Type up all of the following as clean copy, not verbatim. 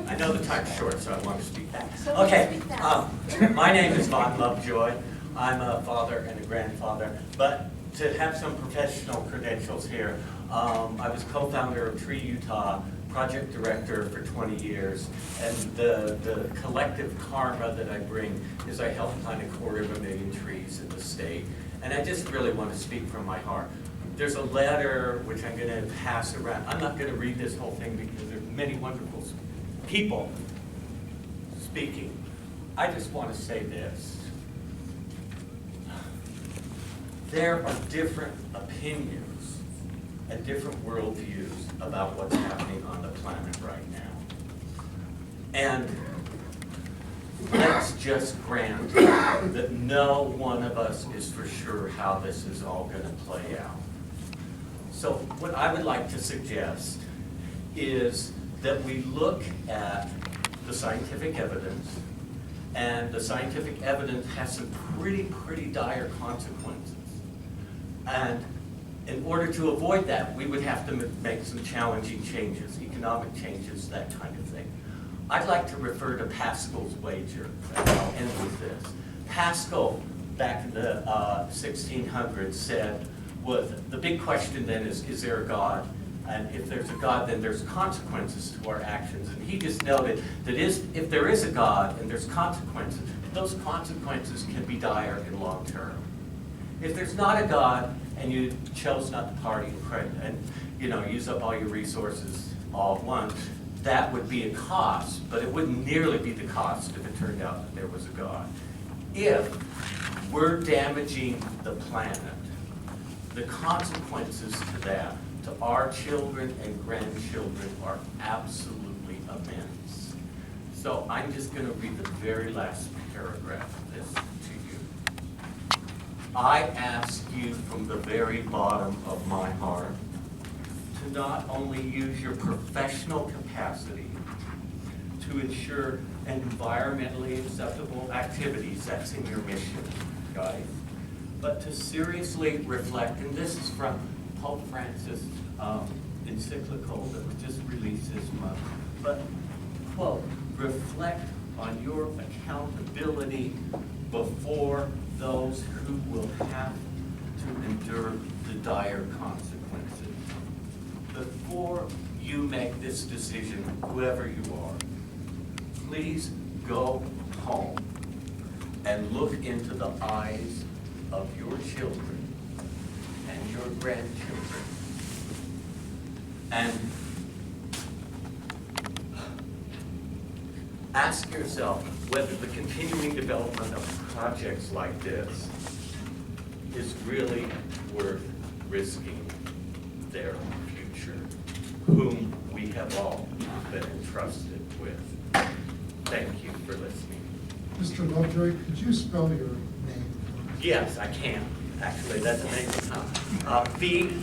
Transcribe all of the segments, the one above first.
I know the time's short, so I want to speak back. So Okay, speak back. my name is Von Lovejoy. I'm a father and a grandfather, but to have some professional credentials here, I was co-founder of Tree Utah, project director for 20 years, and the collective karma that I bring is I help plant 250,000 trees in the state, and I just really want to speak from my heart. There's a letter which I'm going to pass around. I'm not going to read this whole thing because there's many wonderful people speaking. I just want to say this. There are different opinions and different worldviews about what's happening on the planet right now. And let's just grant that no one of us is for sure how this is all going to play out. So what I would like to suggest is that we look at the scientific evidence, and the scientific evidence has some pretty dire consequences. And in order to avoid that, we would have to make some challenging changes, economic changes, that kind of thing. I'd like to refer to Pascal's wager, and I'll end with this. Pascal, back in the 1600s, said, well, the big question then is there a God? And if there's a God, then there's consequences to our actions. And he just noted that if there is a God and there's consequences, those consequences can be dire and long term. If there's not a God and you chose not to party and use up all your resources all at once, that would be a cost, but it wouldn't nearly be the cost if it turned out that there was a God. If we're damaging the planet, the consequences to that, to our children and grandchildren, are absolutely immense. So I'm just going to read the very last paragraph of this to you. I ask you from the very bottom of my heart to not only use your professional capacity to ensure environmentally acceptable activities, that's in your mission, guys, but to seriously reflect, and this is from Pope Francis' encyclical that was just released this month, but, quote, reflect on your accountability before those who will have to endure the dire consequences. Before you make this decision, whoever you are, please go home and look into the eyes of your children and your grandchildren, and ask yourself whether the continuing development of projects like this is really worth risking their future, whom we have all been entrusted with. Thank you for listening. Mr. Lovejoy, could you spell your name? Yes, I can. Actually, that's the name of the town. Beaughn.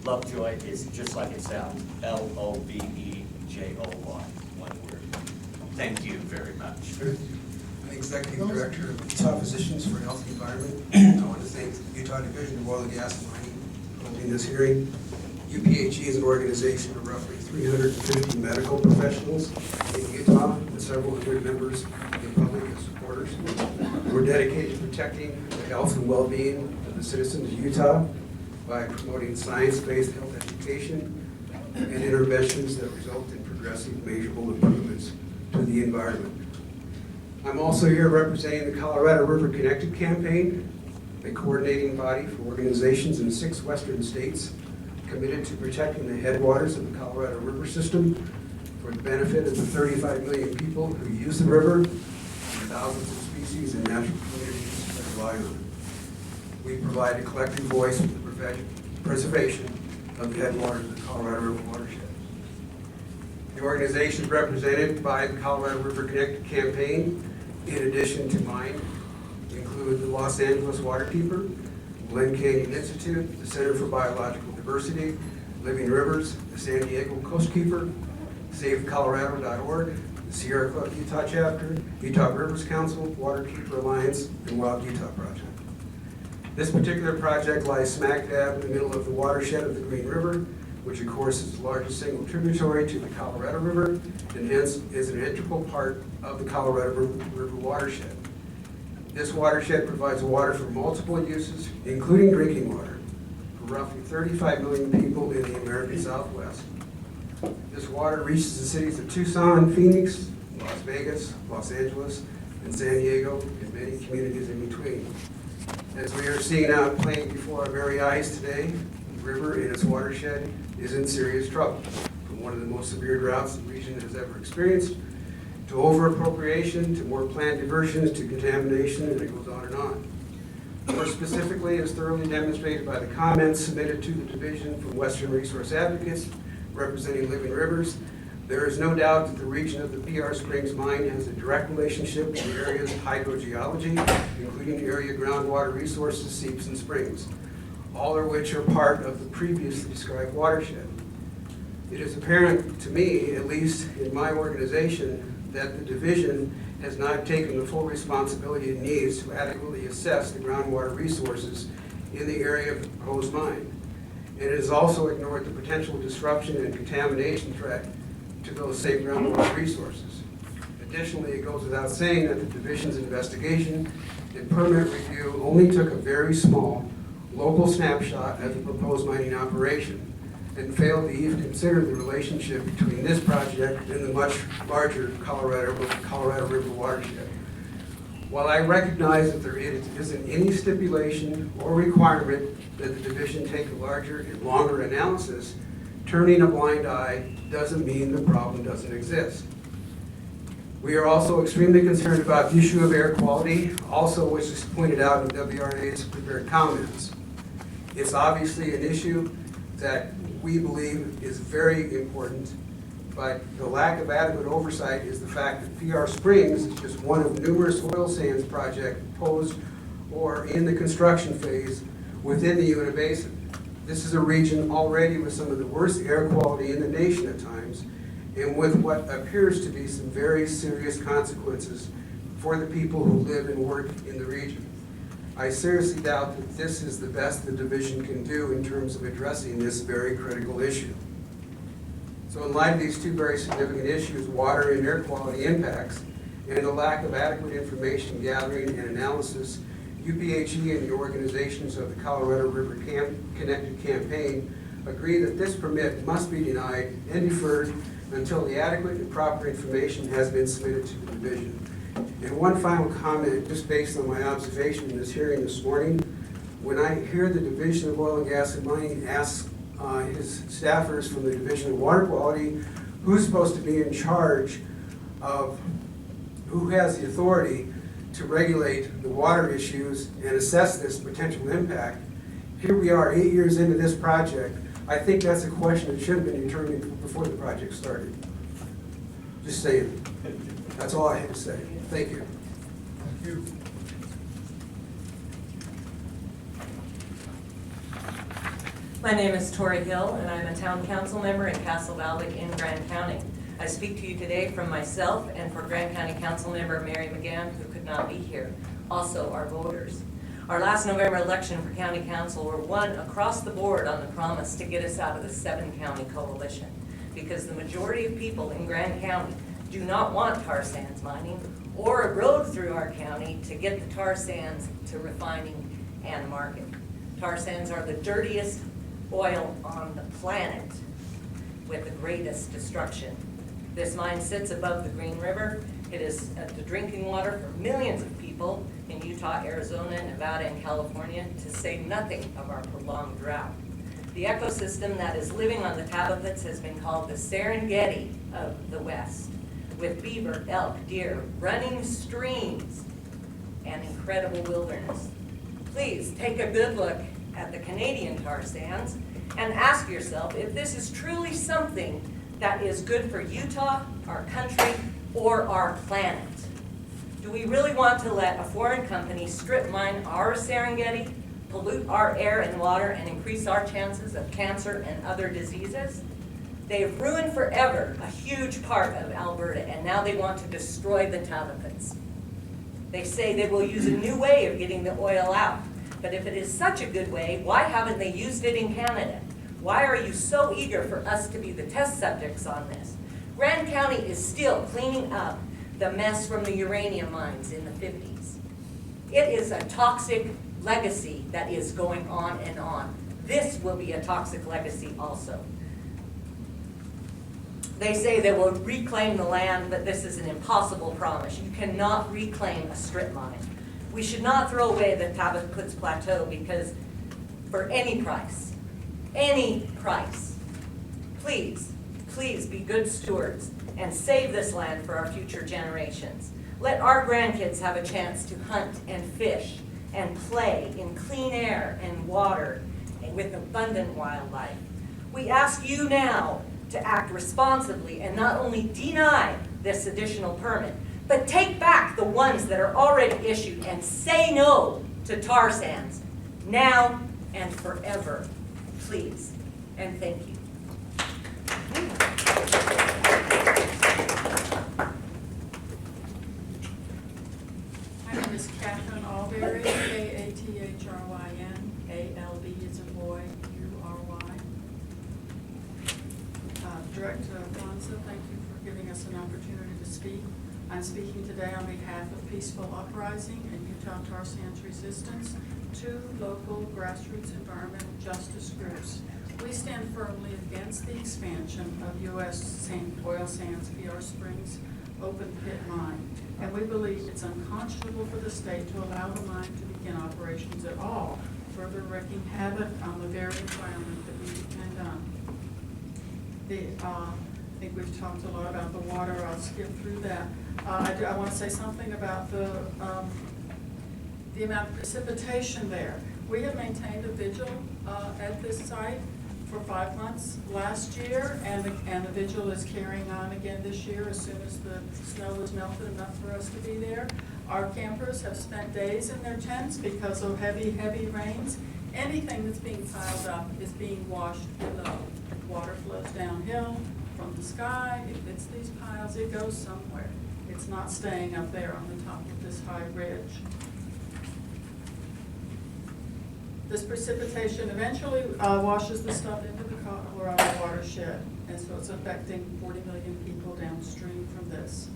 Lovejoy is just like it sounds, Lovejoy, one word. Thank you very much. I'm the Executive Director of Utah Physicians for Health and Environment. I want to thank the Utah Division of Oil and Gas and Mining for holding this hearing. UPHE is an organization of roughly 350 medical professionals in Utah with several hundred members in public and supporters. We're dedicated to protecting the health and well-being of the citizens of Utah by promoting science-based health education and interventions that result in progressive, measurable improvements to the environment. I'm also here representing the Colorado River Connected campaign, a coordinating body for organizations in 6 western states committed to protecting the headwaters of the Colorado River system for the benefit of the 35 million people who use the river and thousands of species and natural communities that rely on it. We provide a collective voice for the preservation of the headwaters of the Colorado River watershed. The organization is represented by the Colorado River Connected campaign. In addition to mine, include the Los Angeles Waterkeeper, Glen Canyon Institute, the Center for Biological Diversity, Living Rivers, the San Diego Coastkeeper, SaveColorado.org, the Sierra Club Utah Chapter, Utah Rivers Council, Waterkeeper Alliance, and Wild Utah Project. This particular project lies smack dab in the middle of the watershed of the Green River, which of course is the largest single tributary to the Colorado River, and hence is an integral part of the Colorado River watershed. This watershed provides water for multiple uses, including drinking water, for roughly 35 million people in the American Southwest. This water reaches the cities of Tucson, Phoenix, Las Vegas, Los Angeles, and San Diego, and many communities in between. As we are seeing out playing before our very eyes today, the river and its watershed is in serious trouble, from one of the most severe droughts the region has ever experienced, to over-appropriation, to more planned diversions, to contamination, and it goes on and on. More specifically, as thoroughly demonstrated by the comments submitted to the division from Western Resource Advocates representing Living Rivers, there is no doubt that the region of the PR Springs mine has a direct relationship with the area's hydrogeology, including area groundwater resources, seeps, and springs, all of which are part of the previously described watershed. It is apparent to me, at least in my organization, that the division has not taken the full responsibility it needs to adequately assess the groundwater resources in the area of the proposed mine. And it has also ignored the potential disruption and contamination threat to those same groundwater resources. Additionally, it goes without saying that the division's investigation and permit review only took a very small local snapshot of the proposed mining operation and failed to even consider the relationship between this project and the much larger Colorado River watershed. While I recognize that there isn't any stipulation or requirement that the division take a larger and longer analysis, turning a blind eye doesn't mean the problem doesn't exist. We are also extremely concerned about the issue of air quality, also which is pointed out in WRA's prepared comments. It's obviously an issue that we believe is very important, but the lack of adequate oversight is the fact that PR Springs is just one of numerous oil sands projects proposed or in the construction phase within the Uinta Basin. This is a region already with some of the worst air quality in the nation at times, and with what appears to be some very serious consequences for the people who live and work in the region. I seriously doubt that this is the best the division can do in terms of addressing this very critical issue. So in light of these two very significant issues, water and air quality impacts, and the lack of adequate information gathering and analysis, UPHE and the organizations of the Colorado River Connected Campaign agree that this permit must be denied and deferred until the adequate and proper information has been submitted to the division. And one final comment, just based on my observation in this hearing this morning, when I hear the Division of Oil and Gas and Mining ask his staffers from the Division of Water Quality who's supposed to be in charge of, who has the authority to regulate the water issues and assess this potential impact. Here we are 8 years into this project. I think that's a question that should have been determined before the project started. Just saying. That's all I had to say. Thank you. Thank you. My name is Tori Hill, and I'm a town council member in Castle Valley in Grand County. I speak to you today from myself and for Grand County Council member Mary McGann, who could not be here, also our voters. Our last November election for county council were won across the board on the promise to get us out of the 7-county coalition, because the majority of people in Grand County do not want tar sands mining or a road through our county to get the tar sands to refining and market. Tar sands are the dirtiest oil on the planet with the greatest destruction. This mine sits above the Green River. It is the drinking water for millions of people in Utah, Arizona, Nevada, and California, to say nothing of our prolonged drought. The ecosystem that is living on the Tabapits has been called the Serengeti of the West, with beaver, elk, deer, running streams, and incredible wilderness. Please take a good look at the Canadian tar sands and ask yourself if this is truly something that is good for Utah, our country, or our planet. Do we really want to let a foreign company strip mine our Serengeti, pollute our air and water, and increase our chances of cancer and other diseases? They've ruined forever a huge part of Alberta, and now they want to destroy the Tabapits. They say they will use a new way of getting the oil out. But if it is such a good way, why haven't they used it in Canada? Why are you so eager for us to be the test subjects on this? Grand County is still cleaning up the mess from the uranium mines in the 50s. It is a toxic legacy that is going on and on. This will be a toxic legacy also. They say they will reclaim the land, but this is an impossible promise. You cannot reclaim a strip mine. We should not throw away the Tabaputs Plateau because for any price, please, please be good stewards and save this land for our future generations. Let our grandkids have a chance to hunt and fish and play in clean air and water and with abundant wildlife. We ask you now to act responsibly and not only deny this additional permit, but take back the ones that are already issued and say no to tar sands now and forever, please, and thank you. My name is Catherine Alberry, Kathryn, A-L-B is a boy, U-R-Y. Director Alfonso, thank you for giving us an opportunity to speak. I'm speaking today on behalf of Peaceful Uprising and Utah Tar Sands Resistance, two local grassroots environmental justice groups. We stand firmly against the expansion of U.S. oil sands PR Springs open pit mine, and we believe it's unconscionable for the state to allow the mine to begin operations at all, further wreaking havoc on the very environment that we depend on. I think we've talked a lot about the water. I'll skip through that. I want to say something about the amount of precipitation there. We have maintained a vigil at this site for 5 months last year, and the vigil is carrying on again this year as soon as the snow is melted enough for us to be there. Our campers have spent days in their tents because of heavy, heavy rains. Anything that's being piled up is being washed below. Water flows downhill from the sky. It hits these piles. It goes somewhere. It's not staying up there on the top of this high ridge. This precipitation eventually washes the stuff into the Colorado watershed, and so it's affecting 40 million people downstream from this.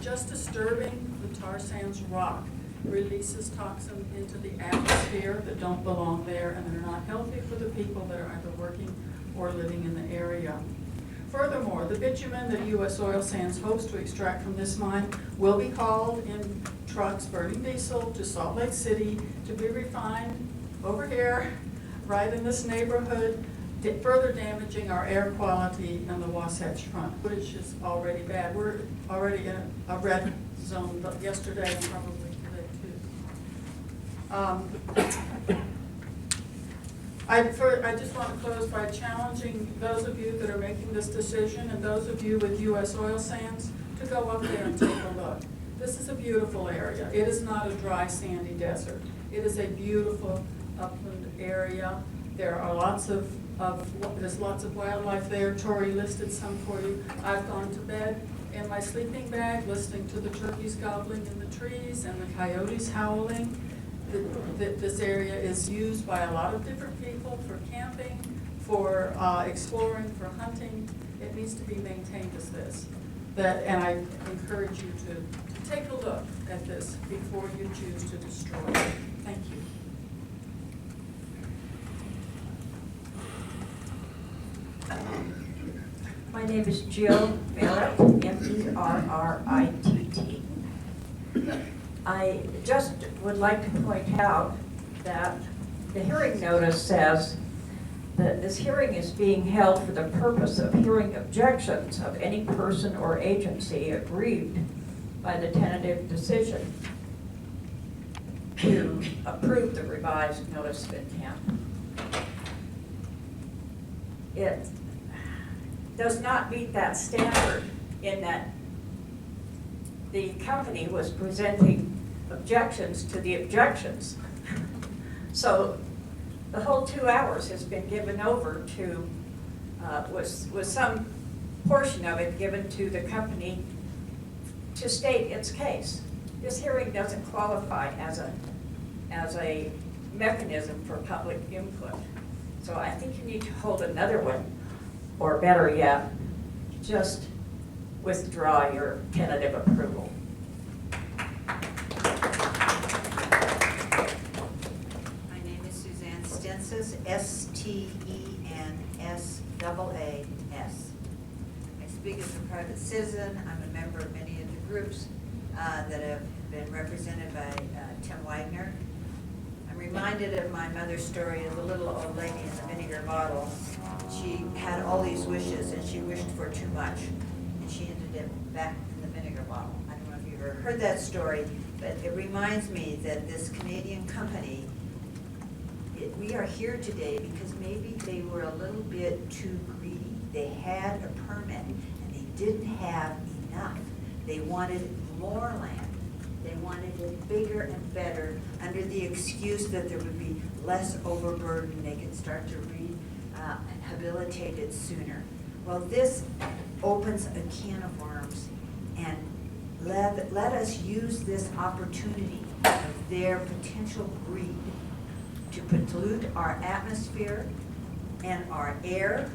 Just disturbing the tar sands rock releases toxins into the atmosphere that don't belong there, and they're not healthy for the people that are either working or living in the area. Furthermore, the bitumen that U.S. Oil Sands hopes to extract from this mine will be hauled in trucks burning diesel to Salt Lake City to be refined over here, right in this neighborhood, further damaging our air quality and the Wasatch Front, which is already bad. We're already in a red zone, but yesterday and probably today too. I just want to close by challenging those of you that are making this decision and those of you with U.S. Oil Sands to go up there and take a look. This is a beautiful area. It is not a dry, sandy desert. It is a beautiful upland area. There are there's lots of wildlife there. Tori listed some for you. I've gone to bed in my sleeping bag listening to the turkeys gobbling in the trees and the coyotes howling. This area is used by a lot of different people for camping, for exploring, for hunting. It needs to be maintained as this. And I encourage you to take a look at this before you choose to destroy it. Thank you. My name is Jill Merritt, M-E-R-R-I-T-T. I just would like to point out that the hearing notice says that this hearing is being held for the purpose of hearing objections of any person or agency aggrieved by the tentative decision to approve the revised notice of intent. It does not meet that standard in that the company was presenting objections to the objections. So the whole 2 hours has been given over to, was some portion of it given to the company to state its case. This hearing doesn't qualify as a mechanism for public input. So I think you need to hold another one, or better yet, just withdraw your tentative approval. My name is Suzanne Stensis, Stensas. I speak as a private citizen. I'm a member of many of the groups that have been represented by Tim Wagner. I'm reminded of my mother's story of the little old lady in the vinegar bottle. She had all these wishes and she wished for too much, and she ended up back in the vinegar bottle. I don't know if you've ever heard that story, but it reminds me that this Canadian company, we are here today because maybe they were a little bit too greedy. They had a permit and they didn't have enough. They wanted more land. They wanted it bigger and better under the excuse that there would be less overburden. They could start to rehabilitate it sooner. Well, this opens a can of worms, and let us use this opportunity of their potential greed to pollute our atmosphere and our air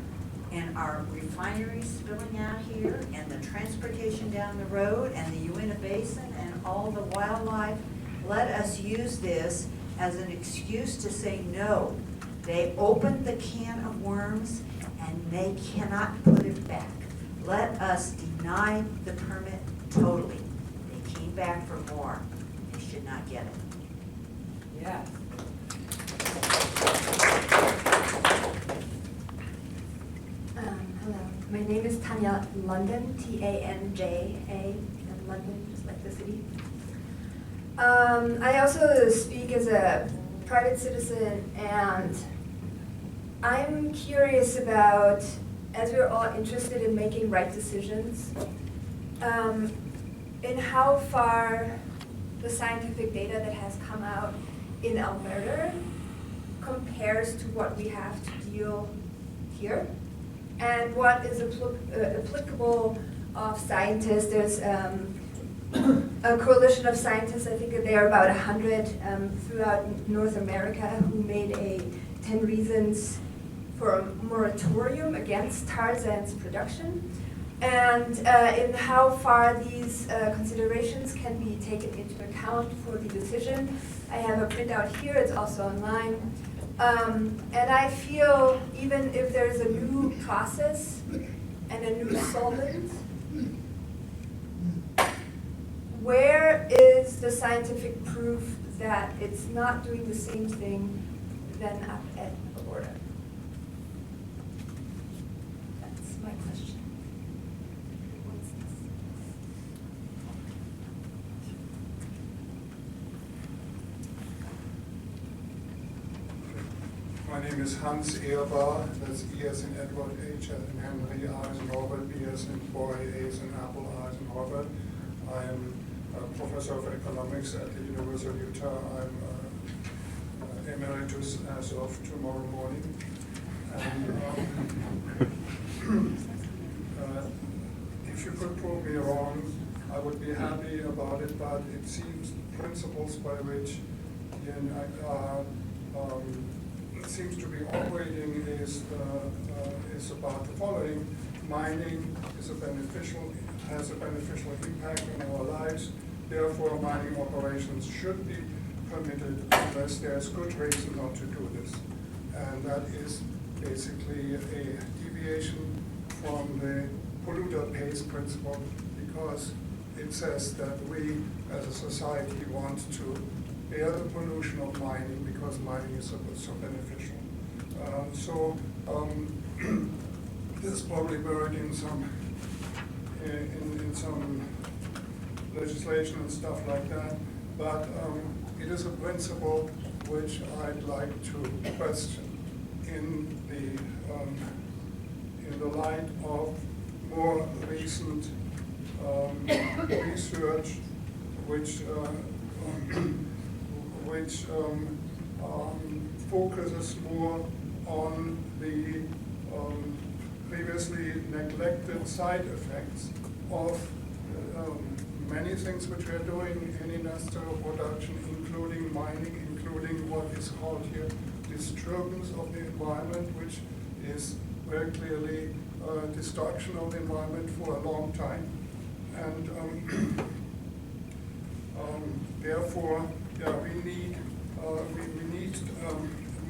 and our refineries spilling out here and the transportation down the road and the Uinta Basin and all the wildlife. Let us use this as an excuse to say no. They opened the can of worms and they cannot put it back. Let us deny the permit totally. They came back for more. They should not get it. Yeah. Hello, my name is Tanja London, Tanja, and London, just like the city. I also speak as a private citizen, and I'm curious about, as we're all interested in making right decisions, in how far the scientific data that has come out in Alberta compares to what we have to deal here, and what is applicable of scientists. There's a coalition of scientists, I think there are about 100 throughout North America, who made a 10 reasons for a moratorium against tar sands production, and in how far these considerations can be taken into account for the decision. I have a printout here, it's also online. And I feel even if there's a new process and a new solvent, where is the scientific proof that it's not doing the same thing than up at Alberta? That's my question. My name is Hans Ehrbar, that's E as in Edward, H as in Henry, R as in Robert, B as in boy, A as in apple, R as in Robert. I am a professor of economics at the University of Utah. I'm emeritus as of tomorrow morning. And, if you could prove me wrong, I would be happy about it, but it seems principles by which seems to be operating is about the following. Mining has a beneficial impact on our lives. Therefore, mining operations should be permitted unless there's good reason not to do this. And that is basically a deviation from the polluter pays principle, because it says that we as a society want to bear the pollution of mining because mining is so beneficial. This is probably buried in some legislation and stuff like that, but it is a principle which I'd like to question in the light of more recent research which focuses more on the previously neglected side effects of many things which we are doing in industrial production, including mining, including what is called here disturbance of the environment, which is very clearly destruction of the environment for a long time. And therefore, yeah, we need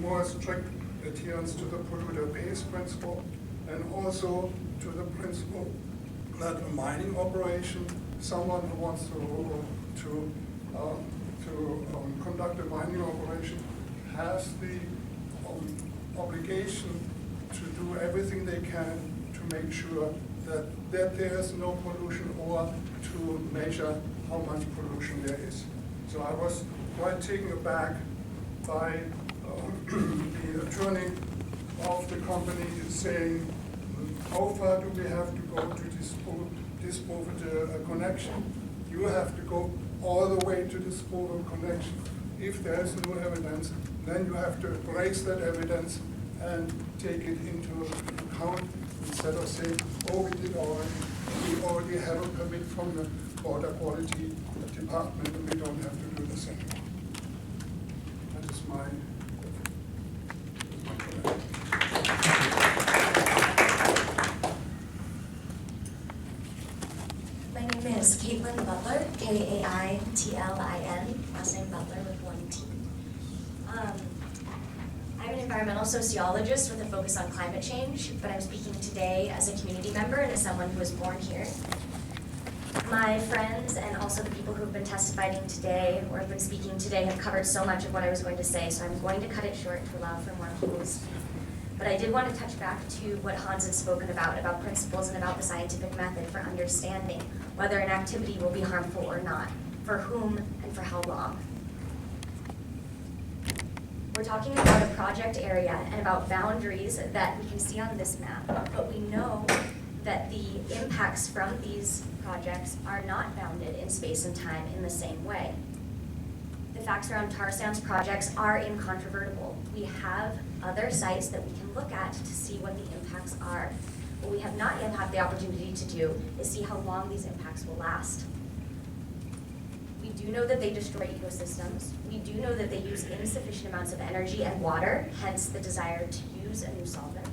more strict adherence to the polluter pays principle, and also to the principle that a mining operation, someone who wants to conduct a mining operation, has the obligation to do everything they can to make sure that there is no pollution, or to measure how much pollution there is. So I was quite taken aback by the attorney of the company saying, how far do we have to go to dispose a connection? You have to go all the way to dispose of connection. If there is no evidence, then you have to embrace that evidence and take it into account, instead of saying, oh, we already have a permit from the Water Quality Department and we don't have to do the same. That is my comment. My name is Caitlin Butler, K-A-I-T-L-I-N, last name Butler with one T. I'm an environmental sociologist with a focus on climate change, but I'm speaking today as a community member and as someone who was born here. My friends and also the people who have been testifying today or have been speaking today have covered so much of what I was going to say, so I'm going to cut it short to allow for more people to speak. But I did want to touch back to what Hans had spoken about principles and about the scientific method for understanding whether an activity will be harmful or not, for whom and for how long. We're talking about a project area and about boundaries that we can see on this map, but we know that the impacts from these projects are not bounded in space and time in the same way. The facts around tar sands projects are incontrovertible. We have other sites that we can look at to see what the impacts are. What we have not yet had the opportunity to do is see how long these impacts will last. We do know that they destroy ecosystems. We do know that they use insufficient amounts of energy and water, hence the desire to use a new solvent,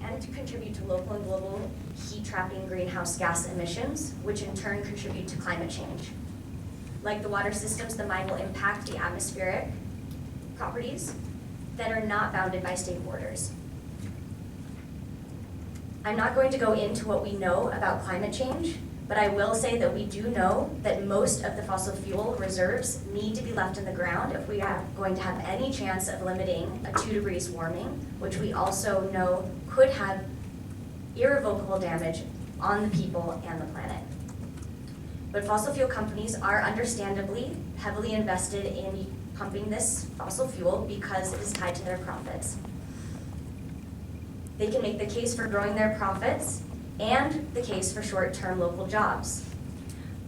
and to contribute to local and global heat-trapping greenhouse gas emissions, which in turn contribute to climate change. Like the water systems, the mine will impact the atmospheric properties that are not bounded by state borders. I'm not going to go into what we know about climate change, but I will say that we do know that most of the fossil fuel reserves need to be left in the ground if we are going to have any chance of limiting a 2 degrees warming, which we also know could have irrevocable damage on the people and the planet. But fossil fuel companies are understandably heavily invested in pumping this fossil fuel because it is tied to their profits. They can make the case for growing their profits and the case for short-term local jobs.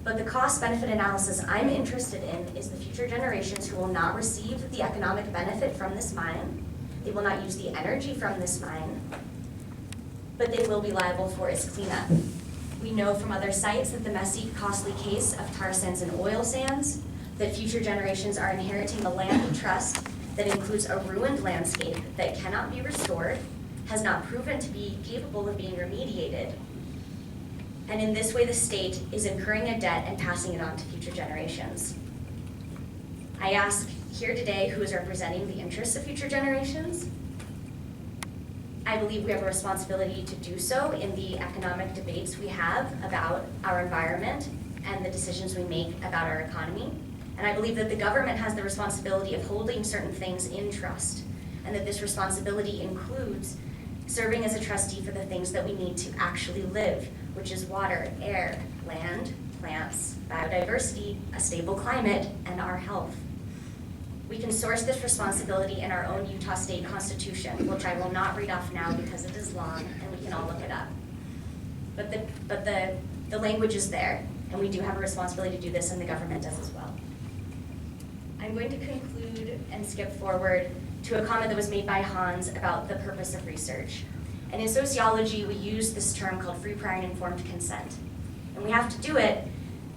But the cost-benefit analysis I'm interested in is the future generations who will not receive the economic benefit from this mine. They will not use the energy from this mine, but they will be liable for its cleanup. We know from other sites that the messy, costly case of tar sands and oil sands, that future generations are inheriting a land trust that includes a ruined landscape that cannot be restored, has not proven to be capable of being remediated. And in this way, the state is incurring a debt and passing it on to future generations. I ask here today who is representing the interests of future generations. I believe we have a responsibility to do so in the economic debates we have about our environment and the decisions we make about our economy. And I believe that the government has the responsibility of holding certain things in trust, and that this responsibility includes serving as a trustee for the things that we need to actually live, which is water, air, land, plants, biodiversity, a stable climate, and our health. We can source this responsibility in our own Utah State Constitution, which I will not read off now because it is long and we can all look it up. But the language is there, and we do have a responsibility to do this, and the government does as well. I'm going to conclude and skip forward to a comment that was made by Hans about the purpose of research. And in sociology, we use this term called free, prior, and informed consent. And we have to do it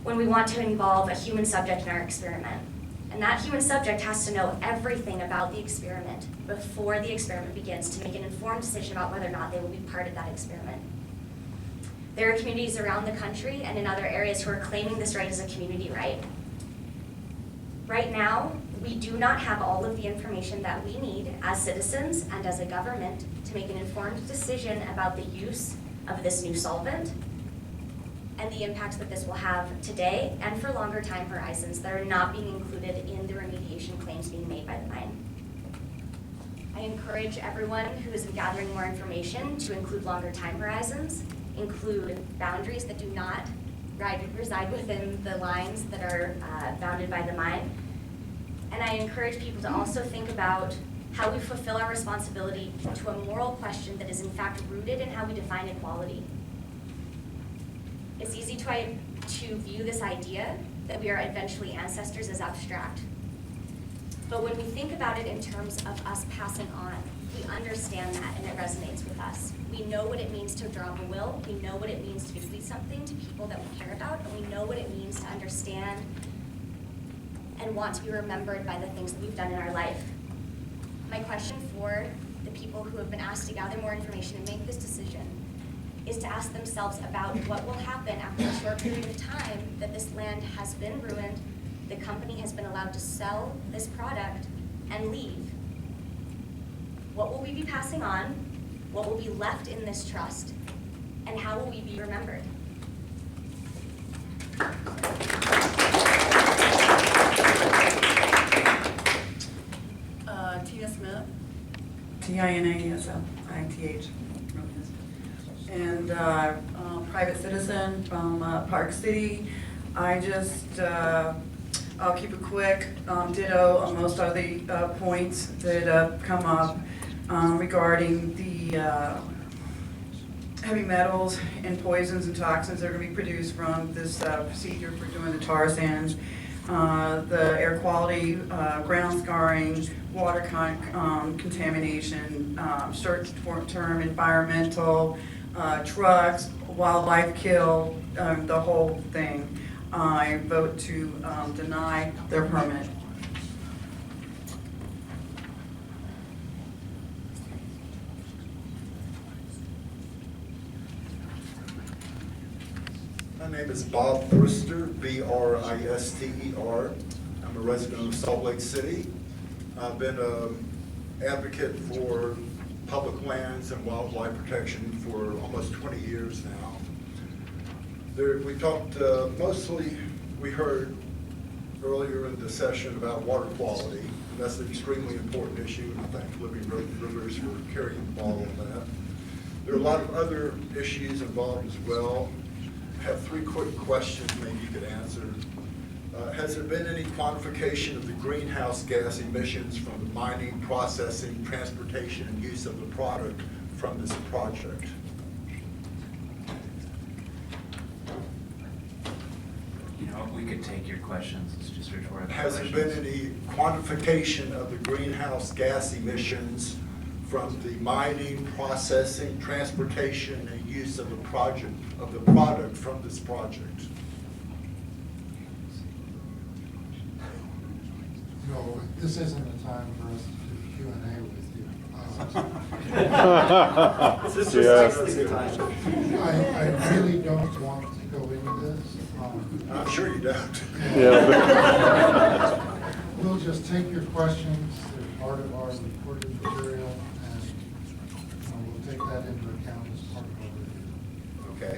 when we want to involve a human subject in our experiment. And that human subject has to know everything about the experiment before the experiment begins to make an informed decision about whether or not they will be part of that experiment. There are communities around the country and in other areas who are claiming this right as a community right. Right now, we do not have all of the information that we need as citizens and as a government to make an informed decision about the use of this new solvent and the impacts that this will have today and for longer time horizons that are not being included in the remediation claims being made by the mine. I encourage everyone who is gathering more information to include longer time horizons, include boundaries that do not reside within the lines that are bounded by the mine. And I encourage people to also think about how we fulfill our responsibility to a moral question that is in fact rooted in how we define equality. It's easy to view this idea that we are eventually ancestors as abstract. But when we think about it in terms of us passing on, we understand that and it resonates with us. We know what it means to drop a will, we know what it means to bequeath something to people that we care about, and we know what it means to understand and want to be remembered by the things that we've done in our life. My question for the people who have been asked to gather more information and make this decision is to ask themselves about what will happen after a short period of time that this land has been ruined, the company has been allowed to sell this product and leave. What will we be passing on? What will be left in this trust? And how will we be remembered? Tina Smith. TINASMITH. And private citizen from Park City. I'll keep it quick. Ditto on most of the points that have come up regarding the heavy metals and poisons and toxins that are going to be produced from this procedure for doing the tar sands. The air quality, ground scarring, water contamination, short-term environmental, trucks, wildlife kill, the whole thing. I vote to deny their permit. My name is Bob Brister, B-R-I-S-T-E-R. I'm a resident of Salt Lake City. I've been an advocate for public lands and wildlife protection for almost 20 years now. We talked we heard earlier in the session about water quality, and that's an extremely important issue, and I thank Living Rivers for carrying the ball on that. There are a lot of other issues involved as well. I have 3 quick questions maybe you could answer. Has there been any quantification of the greenhouse gas emissions from the mining, processing, transportation, and use of the product from this project? You know, we could take your questions, it's just rhetorical. Has there been any quantification of the greenhouse gas emissions from the mining, processing, transportation, and use of the product from this project? No, this isn't the time for us to do Q&A with you. I really don't want to go into this. I'm sure you don't. We'll just take your questions, they're part of our recorded material, and we'll take that into account as part of our review. Okay.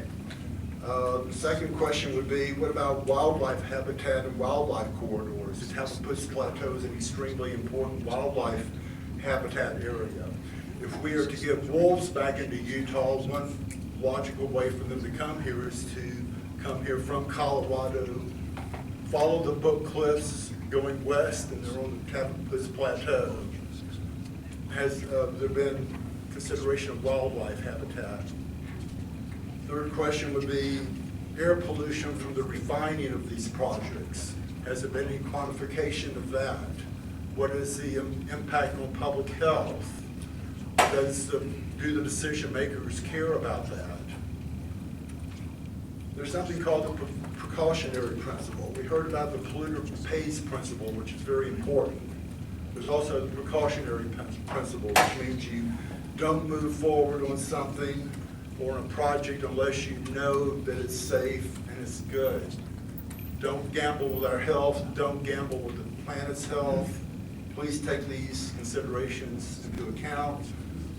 The second question would be, what about wildlife habitat and wildlife corridors? The Tamalpais Plateau is an extremely important wildlife habitat area. If we are to get wolves back into Utah, one logical way for them to come here is to come here from Colorado, follow the Book Cliffs going west, and they're on the Tamalpais Plateau. Has there been consideration of wildlife habitat? Third question would be air pollution from the refining of these projects. Has there been any quantification of that? What is the impact on public health? Do the decision makers care about that? There's something called the precautionary principle. We heard about the polluter pays principle, which is very important. There's also the precautionary principle, which means you don't move forward on something or a project unless you know that it's safe and it's good. Don't gamble with our health, don't gamble with the planet's health. Please take these considerations into account.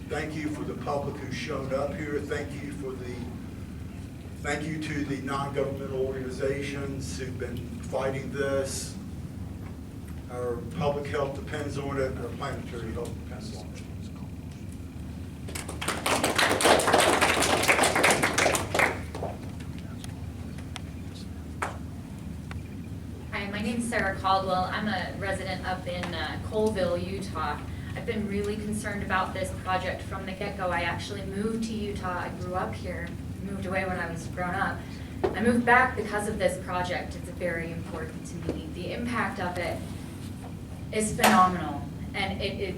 Thank you for the public who's shown up here. Thank you to the non-governmental organizations who've been fighting this. Our public health depends on it, our planetary health depends on it. Hi, my name's Sarah Caldwell. I'm a resident up in Colville, Utah. I've been really concerned about this project from the get-go. I actually moved to Utah. I grew up here, moved away when I was grown up. I moved back because of this project. It's very important to me. The impact of it is phenomenal, and it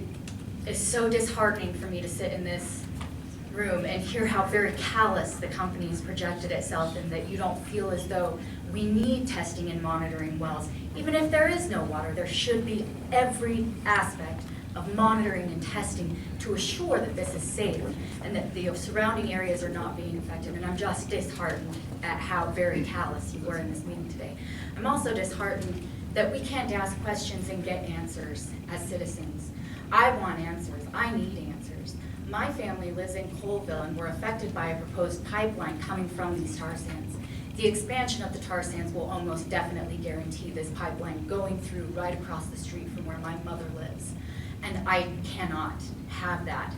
is so disheartening for me to sit in this room and hear how very callous the company's projected itself, and that you don't feel as though we need testing and monitoring wells. Even if there is no water, there should be every aspect of monitoring and testing to assure that this is safe and that the surrounding areas are not being affected. And I'm just disheartened at how very callous you were in this meeting today. I'm also disheartened that we can't ask questions and get answers as citizens. I want answers. I need answers. My family lives in Colville, and we're affected by a proposed pipeline coming from these tar sands. The expansion of the tar sands will almost definitely guarantee this pipeline going through right across the street from where my mother lives. And I cannot have that.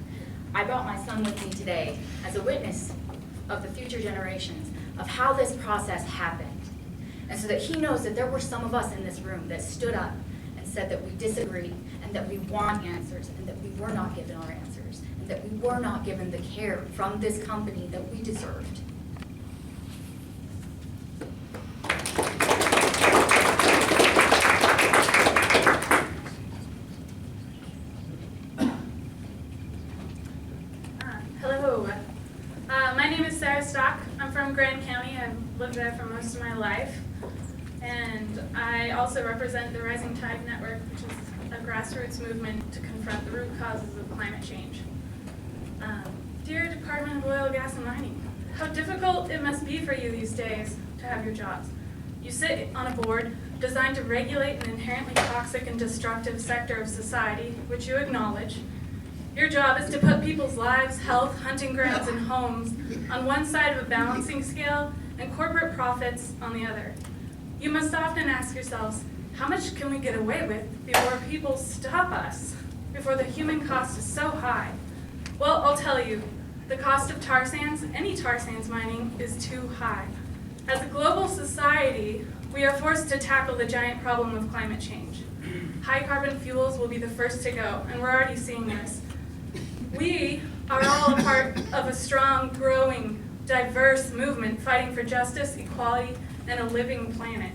I brought my son with me today as a witness of the future generations of how this process happened. And so that he knows that there were some of us in this room that stood up and said that we disagree and that we want answers and that we were not given our answers and that we were not given the care from this company that we deserved. Hello. My name is Sarah Stock. I'm from Grand County. I've lived there for most of my life. And I also represent the Rising Tide Network, which is a grassroots movement to confront the root causes of climate change. Dear Department of Oil, Gas, and Mining, how difficult it must be for you these days to have your jobs. You sit on a board designed to regulate an inherently toxic and destructive sector of society, which you acknowledge. Your job is to put people's lives, health, hunting grounds, and homes on one side of a balancing scale and corporate profits on the other. You must often ask yourselves, how much can we get away with before people stop us, before the human cost is so high? Well, I'll tell you, the cost of tar sands, any tar sands mining, is too high. As a global society, we are forced to tackle the giant problem of climate change. High carbon fuels will be the first to go, and we're already seeing this. We are all a part of a strong, growing, diverse movement fighting for justice, equality, and a living planet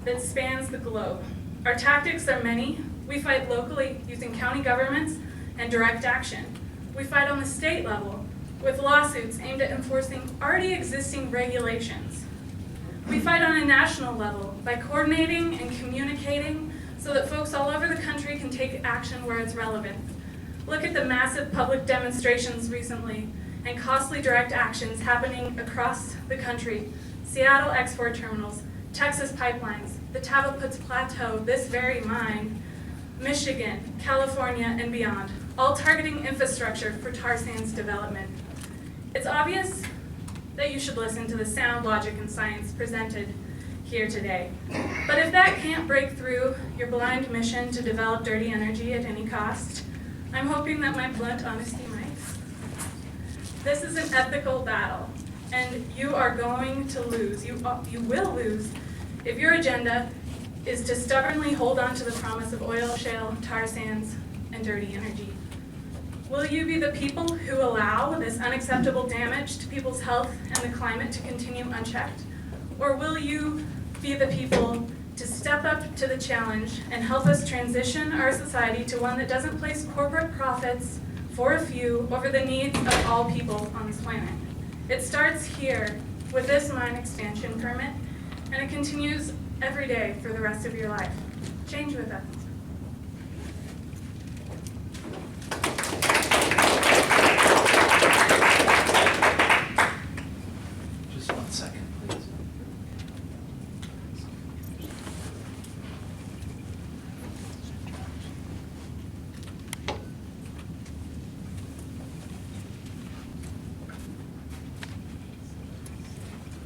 that spans the globe. Our tactics are many. We fight locally using county governments and direct action. We fight on the state level with lawsuits aimed at enforcing already existing regulations. We fight on a national level by coordinating and communicating so that folks all over the country can take action where it's relevant. Look at the massive public demonstrations recently and costly direct actions happening across the country. Seattle export terminals, Texas pipelines, the Tavaputs Plateau, this very mine, Michigan, California, and beyond, all targeting infrastructure for tar sands development. It's obvious that you should listen to the sound logic and science presented here today. But if that can't break through your blind mission to develop dirty energy at any cost, I'm hoping that my blunt honesty might. This is an ethical battle, and you are going to lose. You will lose if your agenda is to stubbornly hold on to the promise of oil, shale, tar sands, and dirty energy. Will you be the people who allow this unacceptable damage to people's health and the climate to continue unchecked? Or will you be the people to step up to the challenge and help us transition our society to one that doesn't place corporate profits for a few over the needs of all people on this planet? It starts here with this mine expansion permit and it continues every day for the rest of your life. Change with us. Just 1 second, please.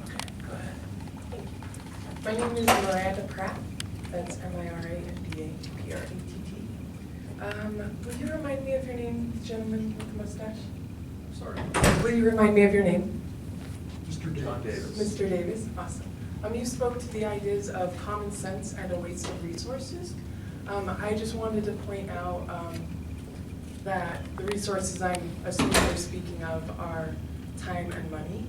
Okay, go ahead. My name is Miranda Pratt. That's M-I-R-A-N-D-A-P-R-A-T-T. Will you remind me of your name, the gentleman with the mustache? Sorry. Will you remind me of your name? Mr. Davis. Mr. Davis, awesome. You spoke to the ideas of common sense and a waste of resources. I just wanted to point out that the resources I'm assuming you're speaking of are time and money,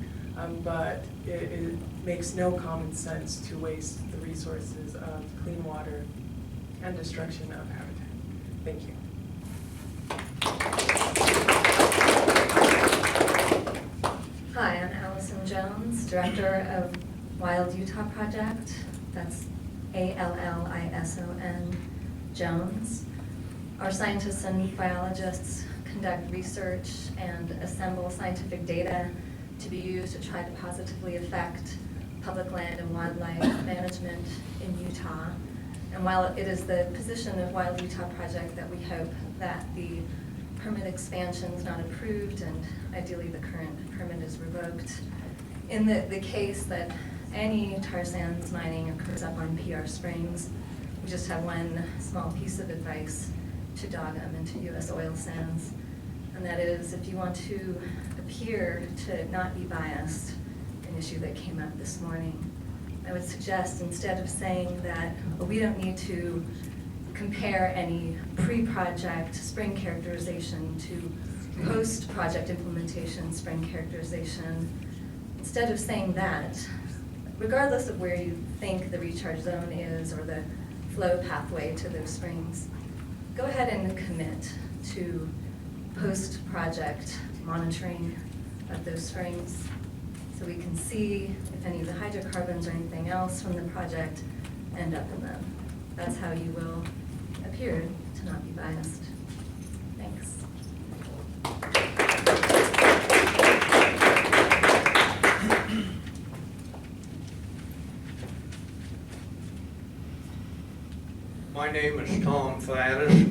but it makes no common sense to waste the resources of clean water and destruction of habitat. Thank you. Hi, I'm Allison Jones, Director of Wild Utah Project. That's A-L-L-I-S-O-N Jones. Our scientists and biologists conduct research and assemble scientific data to be used to try to positively affect public land and wildlife management in Utah. And while it is the position of Wild Utah Project that we hope that the permit expansion is not approved and ideally the current permit is revoked, in the case that any tar sands mining occurs up on PR Springs, we just have one small piece of advice to dog them into U.S. oil sands, and that is if you want to appear to not be biased, an issue that came up this morning, I would suggest instead of saying that we don't need to compare any pre-project spring characterization to post-project implementation spring characterization, instead of saying that, regardless of where you think the recharge zone is or the flow pathway to those springs, go ahead and commit to post-project monitoring of those springs so we can see if any of the hydrocarbons or anything else from the project end up in them. That's how you will appear to not be biased. Thanks. My name is Tom Faddis.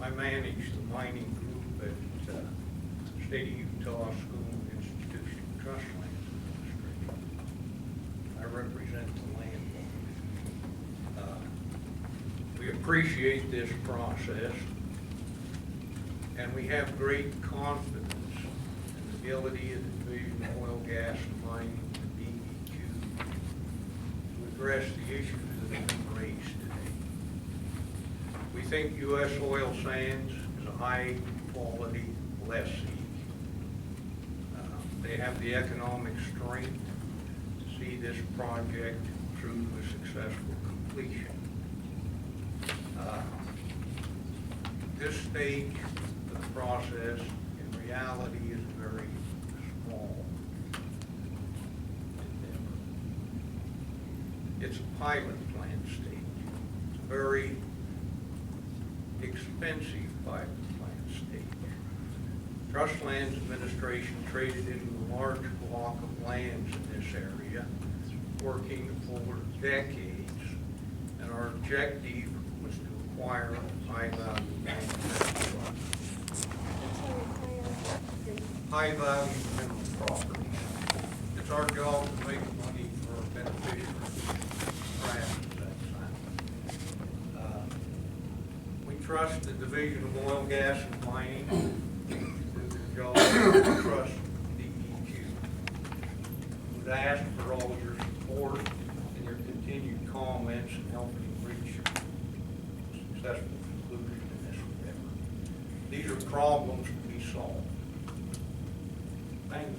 I manage the mining group at State of Utah School Institution Trust Land Administration. I represent the landlord. We appreciate this process, and we have great confidence in the ability of the Division of Oil, Gas, and Mining, the DEQ, to address the issues that have been raised today. We think U.S. oil sands is a high-quality lessee. They have the economic strength to see this project through to a successful completion. This stage of the process in reality is very small endeavor. It's a pilot plant stage. It's a very expensive pilot plant stage. Trust Lands Administration traded into a large block of lands in this area, working for decades, and our objective was to acquire high-value mineral properties. It's our job to make money for our beneficiaries. We trust the Division of Oil, Gas, and Mining to do their job. We trust DEQ. We'd ask for all your support and your continued comments in helping reach a successful conclusion in this endeavor. These are problems to be solved. Thank you.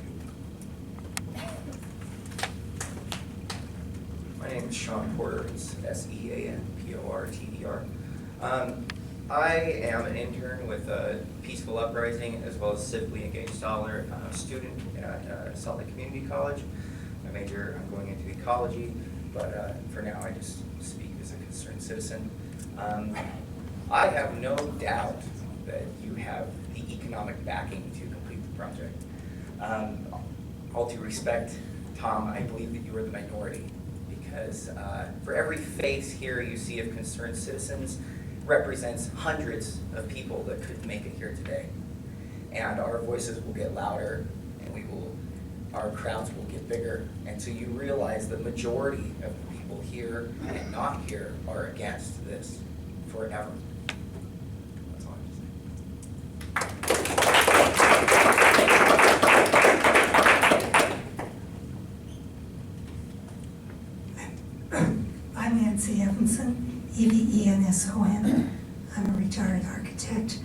My name is Sean Porter. It's S-E-A-N-P-O-R-T-E-R. I am an intern with Peaceful Uprising as well as civically engaged student at Salt Lake Community College. major, I'm going into ecology, but for now I just speak as a concerned citizen. I have no doubt that you have the economic backing to complete the project. All due respect, Tom, I believe that you are the minority, because for every face here you see of concerned citizens represents hundreds of people that couldn't make it here today. And our voices will get louder, and our crowds will get bigger, until you realize the majority of the people here and not here are against this forever. That's all I have to say. I'm Nancy Evanson, Evenson. I'm a retired architect.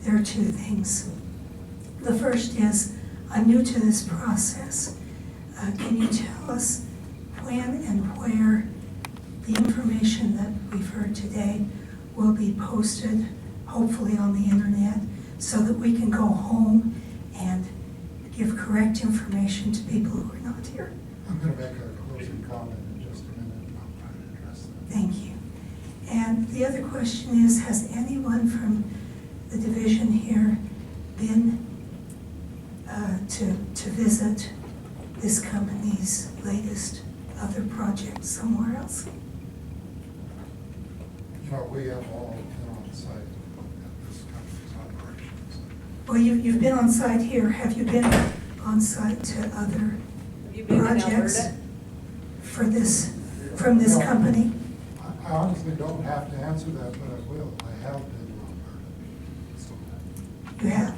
There are two things. The first is, I'm new to this process. Can you tell us when and where the information that we've heard today will be posted, hopefully on the internet, so that we can go home and give correct information to people who are not here? I'm going to make a closing comment in just a minute, and I'll try to address that. Thank you. And the other question is, has anyone from the division here been to visit this company's latest other project somewhere else? You know, we have all been on site at this company's operations. Well, you've been on site here. Have you been on site to other Have you been in projects Alberta? from this No. company? I honestly don't have to answer that, but I will. I have been to Alberta. You have?